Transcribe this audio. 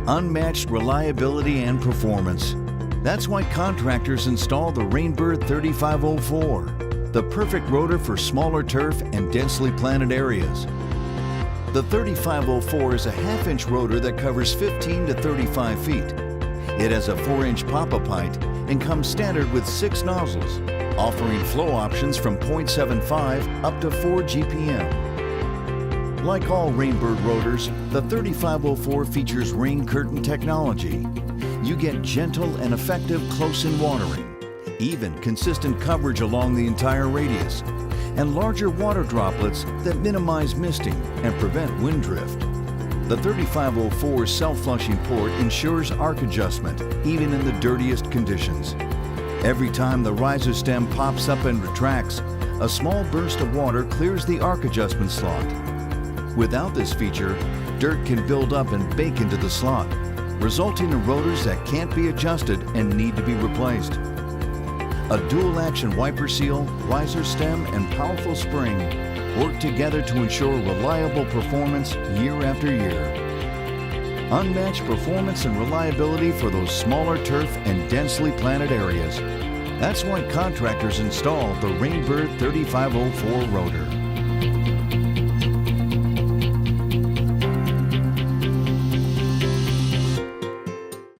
Unmatched reliability and performance. That's why contractors install the Rainbird 3504, the perfect rotor for smaller turf and densely planted areas. The 3504 is a half-inch rotor that covers 15 to 35 feet. It has a 4-inch pop-up height and comes standard with 6 nozzles, offering flow options from 0.75 up to 4 GPM. Like all Rainbird rotors, the 3504 features rain curtain technology. You get gentle and effective close-in watering, even consistent coverage along the entire radius, and larger water droplets that minimize misting and prevent wind drift. The 3504's self-flushing port ensures arc adjustment, even in the dirtiest conditions. Every time the riser stem pops up and retracts, a small burst of water clears the arc adjustment slot. Without this feature, dirt can build up and bake into the slot, resulting in rotors that can't be adjusted and need to be replaced. A dual-action wiper seal, riser stem, and powerful spring work together to ensure reliable performance year after year. Unmatched performance and reliability for those smaller turf and densely planted areas. That's why contractors install the Rainbird 3504 rotor.